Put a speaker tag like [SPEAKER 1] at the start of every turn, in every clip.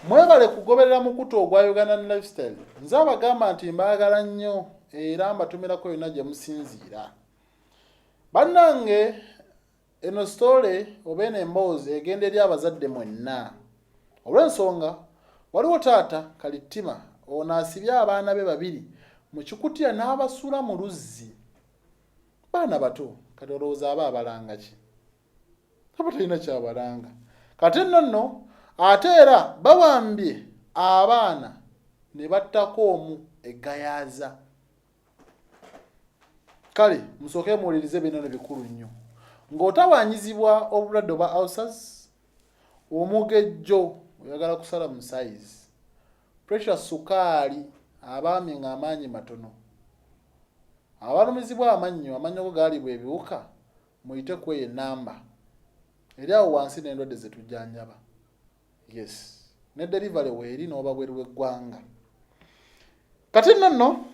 [SPEAKER 1] Mwebale kugoberera mukutu ogwa Uganda Lifestyle. Nze abagamba nti mbaagala nnyo era mbatumirako yonna gye musinziira. Bannange eno story oba eno emboozi egenda eri abazadde mwenna. Olw'ensonga waliwo taata Kalittima ono asibye abaana be babiri mu kikutiya n'abasuula mu luzzi. Baana bato kati olowooza aba abalanga ki? Aba talina kyabalanga. Kati nno ate era bawambye abaana ne battako omu eggayaaza. Kale musooke muwulirize bino bikulu nnyo. Ng'otawaanyizibwa obulwadde obwa ulcers, omugejjo oyagala kusala mu size, pressure sukaali, abaami ng'amaanyi matono, abalumizibwa amannyo go gaalibwa ebiwuka, muyite ku eyo ennamba eri awo wansi n'endwadde ze tujjanjaba. Yes, ne delivery weeri n'oba bweru w'eggwanga. Kati nno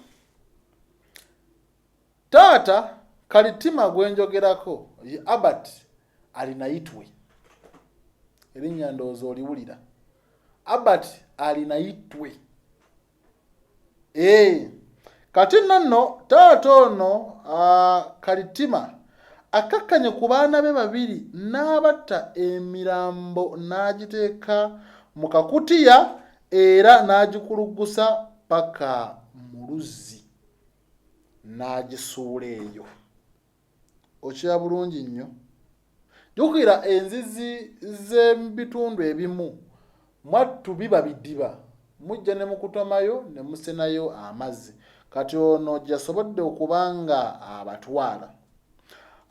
[SPEAKER 1] taata Kalittima gwenjogerako ye Albert alina itwe. Erinnya ndowooza oliwulira. Albert alina itwe. Kati nno taata ono Kalittima akakkanye ku baana be babiri n'abatta emirambo n'agiteeka mu kakutiya era n'agikuluggusa paka mu luzzi n'agisuula eyo. Okira bulungi nnyo. Jjukira enzizi z'ebitundu ebimu mwattu biba bidiba, mujja ne mukutomayo ne musenayo amazzi. Kati ono gyasobodde okubanga abatwala.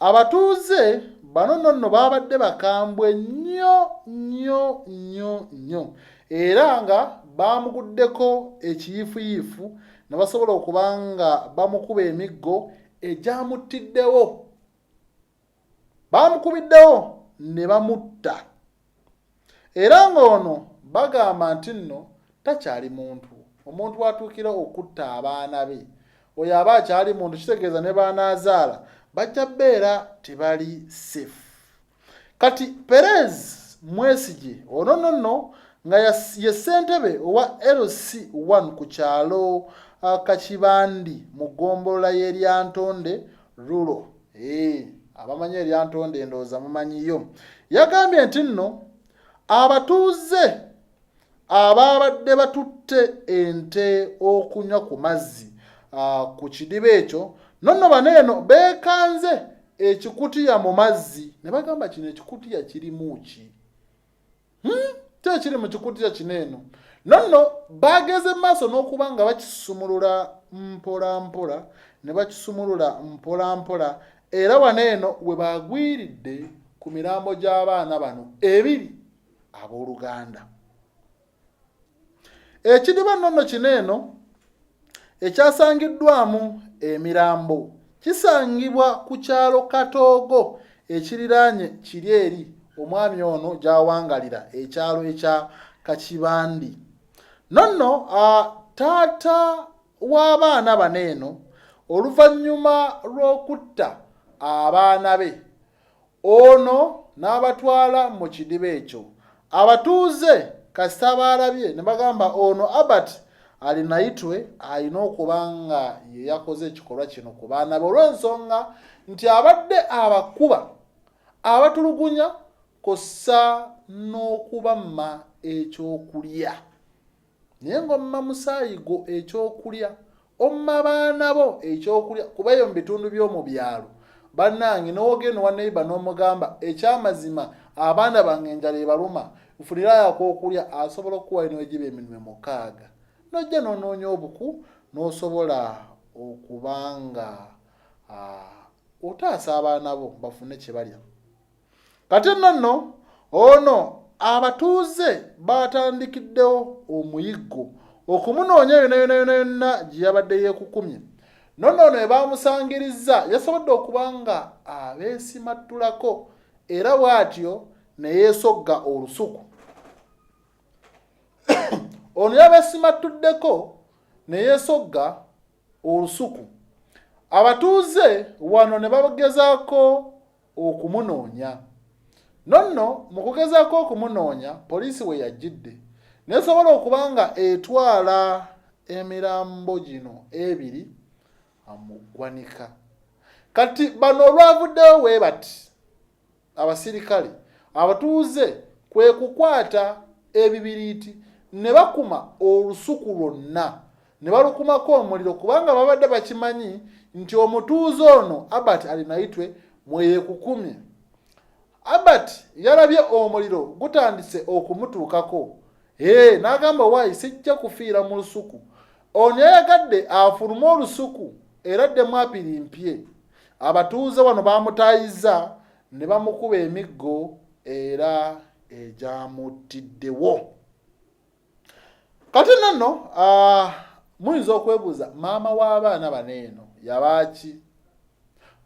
[SPEAKER 1] Abatuuze bano nno babadde bakambwe nnyo era nga bamuguddeko ekiyiifuyiifu ne basobola okubanga bamukuba emiggo egyamutiddewo. Bamukubiddewo ne bamutta. Era ng'ono bagamba nti nno takyali muntu. Omuntu atuukira okutta abaana be. Oyo aba akyali muntu, kitegeeza ne baanaazaala bajja bbeera tebali safe. Kati Perez Mwesigye ono nno nga ye ssentebe owa LC1 ku kyalo Kakibandi mu ggombolola y'Eryantonde Rulo. Abamanyi Eryantonde ndowooza mumanyiyo. Yagambye nti nno abatuuze ababadde batutte ente okunywa ku mazzi ku kidiba ekyo nonno baneeno beekanze ekikutiya mu mazzi ne bagamba kino ekikutiya kirimu ki? Tekiri mu kikutiya kineeno. Nonno bageze maaso n'okuba nga bakisumulula mpola mpola ne bakisumulula mpola mpola era waneeno we bagwiridde ku mirambo gy'abaana bano ebiri abooluganda. Ekidiba nonno kineeno ekyasangiddwamu emirambo kisangibwa ku kyalo Katoogo ekiriraanye kiri eri omwami ono gy'awangalira ekyalo ekya Kakibandi. Nonno taata w'abaana baneeno oluvannyuma lw'okutta abaana be ono n'abatwala mu kidiba ekyo. Abatuuze kasita baalabye ne bagamba ono Albert alina itwe, alina okuba nga ye yakoze ekikolwa kino ku baana be olw'ensonga nti abadde abakuba abatulugunya kossa n'okubamma ekyokulya. Naye ng'omma musaayigo ekyokulya, omma baana bo ekyokulya, kuba eyo mu bitundu by'omu byalo bannange n'ogenda wa neighbor n'omugamba ekyamazima abaana bange enjala ebaluma nfunirayo ak'okulya, asobola okuwa eno egiba eminwe 6. Nojja n'onoonya obuku n'osobola okubanga otaasa abaana bo bafune kye balya. Kati nno ono abatuuze batandikiddewo omuyiggo okumunoonya yonna gye yabadde yeekukumye. Nonno ono bamusangirizza yasobodde okuba nga abeesimattulako era bw'atyo ne yeesogga olusuku. Ono yabeesimattuddeko ne yeesogga olusuku. Abatuuze wano ne bagezaako okumunoonya. Nonno mu kugezaako okumunoonya poliisi we yajjidde nesobola okuba nga etwala emirambo gino ebiri mu ggwanika. Kati bano olwavuddeyo bwe bati abasirikale abatuuze kwe kukwata ebibiriiti ne bakuma olusuku lwonna ne balukumako omuliro kubanga babadde bakimanyi nti omutuuze ono Albert alinaitwe mweyekukumye. Albert yalabye omuliro gutandise okumutuukako. N'agamba waayi sijja kufiira mu lusuku. Ono yayagadde afulume olusuku era ddemu apirimpye. Abatuuze wano bamutaayiza ne bamukuba emiggo era egyamutiddewo. Kati nno muyinza okwebuuza maama w'abaana bano eno yabaaki?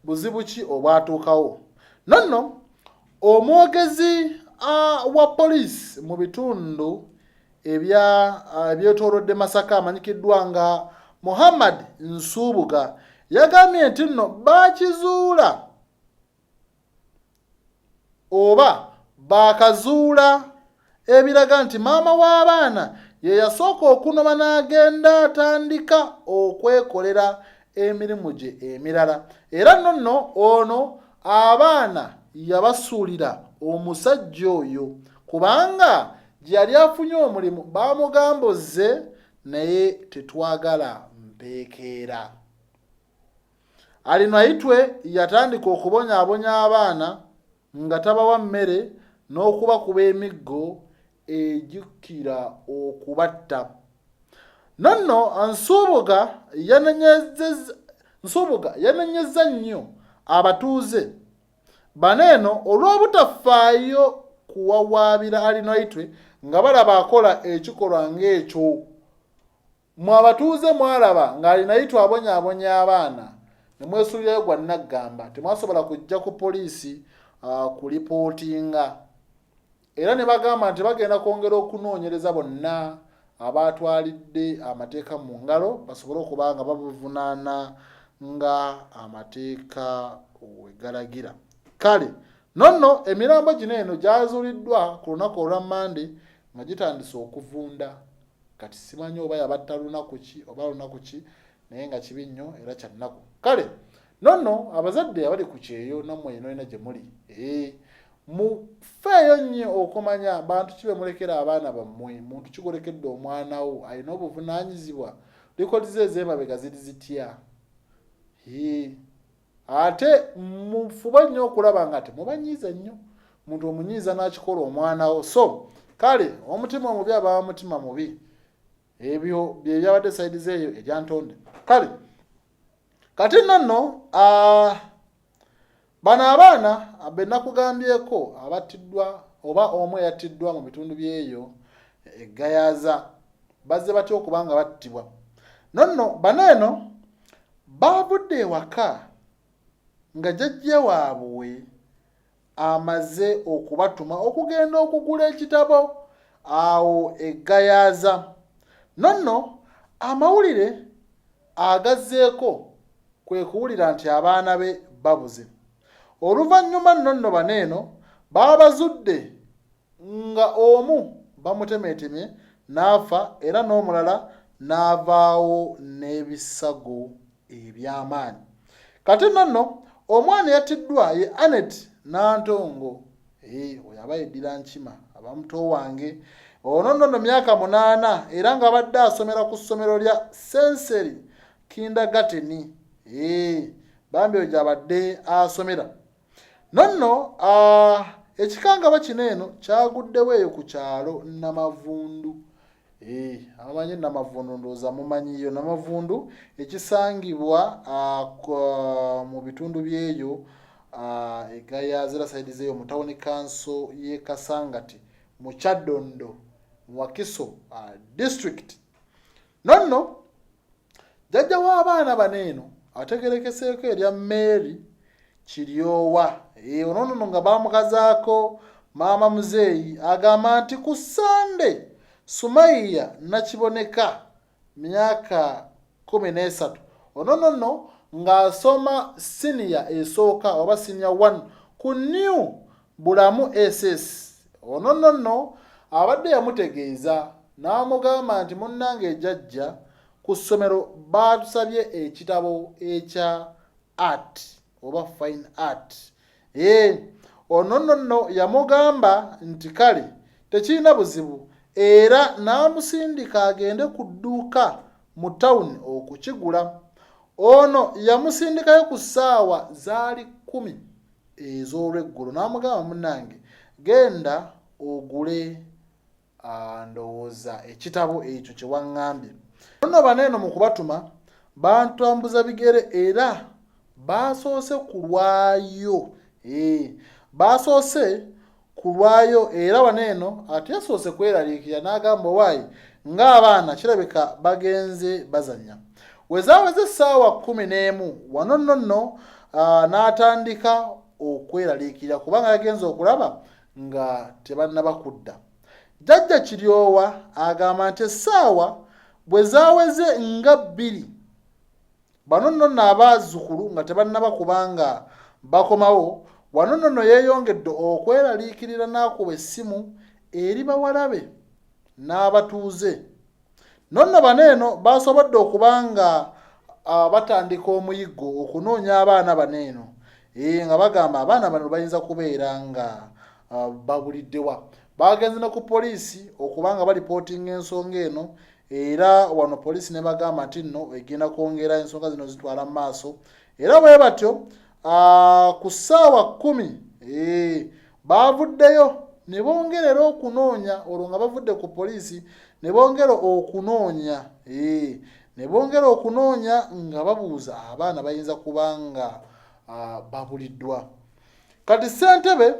[SPEAKER 1] Buzibu ki obwatuukawo? Nno omwogezi wa poliisi mu bitundu ebyetoolodde Masaka amanyikiddwa nga Muhammad Nsubuga yagambye nti nno baakizuula oba baakazuula ebiraga nti maama w'abaana ye yasooka okunoma n'agenda atandika okwekolera emirimu gye emirala. Era nno ono abaana yabasuulira omusajja oyo kubanga gye yali afunye omulimu baamugambozze naye tetwagala mpeekeera. Alinaitwe yatandika okubonyaabonya abaana nga tabawa mmere n'okubakuba emiggo ejjukira okubatta. Nno Nsubuga yanenyezza nnyo abatuuze bano eno olw'obutafaayo kuwawaabira Alinaitwe nga balaba akola ekikolwa ng'ekyo. Mwe abatuuze mwalaba nga Alinaitwe abonyaabonya abaana ne mwesuulirayo gwa naggamba, temwasobola kujja ku poliisi kulipootinga. Era ne bagamba nti bagenda kwongera okunoonyereza bonna abaatwalidde amateeka mu ngalo basobole okuba nga babuvunaana nga amateeka we galagira. Kale nno emirambo gino eno gyazuuliddwa ku lunaku olwa Mande nga gitandise okuvunda. Kati simanyi oba yabatta lunaku ki oba lunaku ki, naye nga kibi nnyo era kya nnaku. Kale nno abazadde abali ku kyeyo nammwe eno ena gye muli, mufeeyo nnyo okumanya bantu ki be mulekera abaana bammwe. Muntu kigulekedde omwana wo alina obuvunaanyizibwa. Likodize ez'emabega ziri zitya? Ate mufuba nnyo okulaba nga temubanyiiza nnyo. Muntu omunyiiza n'akikola omwana wo. So kale omutima omubi aba mutima mubi. Ebyo bye byabadde sayidi zeeyo eryantonde. Kale kati nno bano abaana be nakugambyeko abattiddwa oba omu yattiddwa mu bitundu byeyo eggayaaza bazze batya okuba nga battibwa. Nno bano eno baavudde ewaka nga jjajja waabwe amaze okubatuma okugenda okugula ekitabo awo eggayaaza. Nno amawulire agazzeeko kwe kuwulira nti abaana be babuze. Oluvannyuma nno bano eno baabazudde nga omu bamutemeetemye n'afa era n'omulala n'avaawo n'ebisago eby'amaanyi. Kati nno omwana yattiddwa ye Anet Nantongo. Oyo aba yeddira nkima aba muto wange. Ono nno myaka 8 era nga badde asomera ku ssomero lya Sensory Kindergarten. Bambi oyo gy'abadde asomera. Nno ekikangaba kino eno kyaguddewo eyo ku kyalo Namavundu. Abamanyi Namavundu ndowooza mumanyiyo. Namavundu ekisangibwa mu bitundu byeyo egayazira sayidi zeeyo mu tawuni kanso y'e Kasangati mu Kyaddondo mu Wakiso district. Nno jjajja w'abaana bano eno ategerekeseeko erya Mary Kiryowa. Ono nno nga baamukazaako maama muzeeyi agamba nti ku Sande Sumaiya Nakiboneka myaka 13. Ono nno ng'asoma siniya esooka oba siniya 1 ku New Bulamu SS. Ono nno abadde yamutegeeza n'amugamba nti munnange jjajja ku ssomero baatusabye ekitabo ekya art oba fine art. Ono nno yamugamba nti kale tekirina buzibu era n'amusindika agende ku dduuka mu tawuni okukigula. Ono yamusindikayo ku ssaawa zaali 10 ez'olweggulo n'amugamba munnange genda ogule ndowooza ekitabo ekyo kye waŋŋambye. Nno baneeno mu kubatuma bantambuza bigere era baasoose kulwayo. Baasoose kulwayo era waneeno ate yasoose kweraliikira n'agamba waayi ng'abaana kirabika bagenze bazannya. Wezaaweze essaawa 11 wano nno n'atandika okweraliikira kubanga yagenze okulaba nga tebannaba kudda. Jjajja Kiryowa agamba nti essaawa bwe zaaweze nga 2 bano nno abazzukulu nga tebannaba kubanga bakomawo. Wano nno yeeyongedde okweraliikirira n'akuba essimu eri bawalabe n'abatuuze. Nonno baneeno baasobodde okubanga batandika omuyiggo okunoonya abaana baneeno nga bagamba abaana bano bayinza kubeera nga babuliddewa. Bagenze ne ku poliisi okubanga balipootinga ensonga eno era wano poliisi ne bagamba nti nno egenda kwongera ensonga zino zitwala mu maaso. Era bwe batyo ku ssaawa 10 baavuddeyo ne bongerera okunoonya olwo nga bavudde ku poliisi ne bongera okunoonya ne bongera okunoonya nga babuuza abaana bayinza kubanga babuliddwa. Kati ssentebe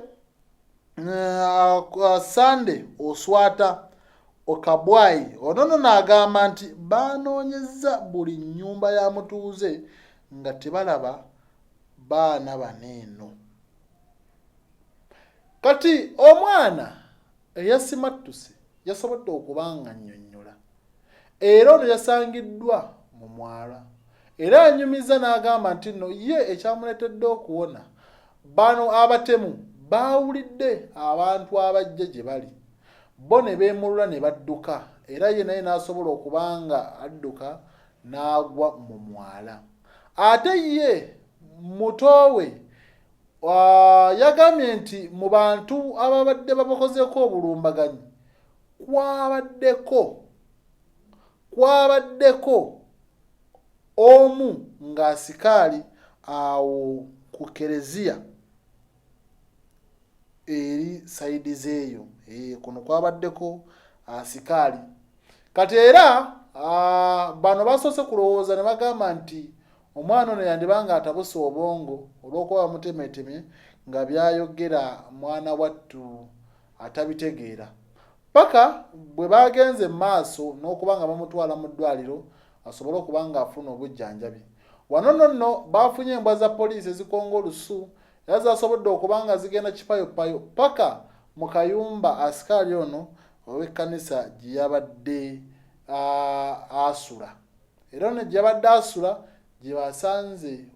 [SPEAKER 1] Sande Oswata Okabwayi ono nno n'agamba nti baanoonyezza buli nnyumba ya mutuuze nga tebalaba baana baneeno. Kati omwana eyasimattuse yasobodde okubanga annyonnyola era ono yasangiddwa mu mwala era anyumiza n'agamba nti nno ye ekyamuleetedde okuwona bano abatemu baawulidde abantu abajja gye bali bo ne beemulula ne badduka era ye naye n'asobola okubanga adduka n'agwa mu mwala. Ate ye mutowe yagambye nti mu bantu ababadde babakozeeko obulumbaganyi kwabaddeko omu ng'asikaali awo ku kereziya eri sayidi zeeyo kuno kwabaddeko asikaali. Kati era bano basoose kulowooza ne bagamba nti omwana ono yandibanga atabuse obwongo olw'okuba bamutemetemye nga byayogera mwana wattu atabitegeera paka bwe bagenze mu maaso n'okuba nga bamutwala mu ddwaliro asobole okuba nga afuna obujjanjabi. Wano nno baafunye embwa za poliisi ezikonga olusu era zasobodde okuba nga zigenda kipayopayo paka mu kayumba asikaali ono ow'ekkanisa gye yabadde asula. Era ono gye yabadde asula gye basanze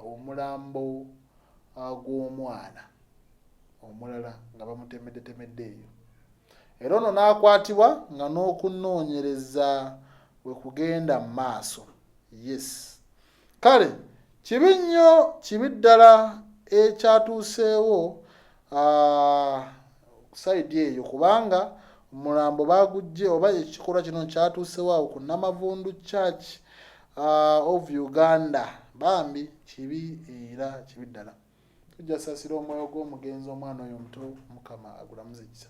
[SPEAKER 1] omulambo gw'omwana omulala nga bamutemeddetemedde eyo. Era ono n'akwatibwa nga n'okunoonyereza bwe kugenda mu maaso. Yes. Kale kibi nnyo kibi ddala ekyatuuseewo sayidi eyo kubanga omulambo baagujje oba ekikolwa kino kyatuuseewo awo ku Namavundu Church of Uganda. Bambi kibi era kibi ddala. Tujja saasira omwoyo gw'omugenzi omwana oyo omuto Mukama agulamuze kisa.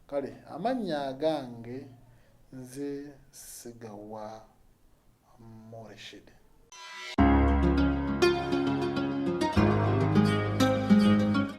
[SPEAKER 1] Kale amannya agange nze Sigawa Moreshid.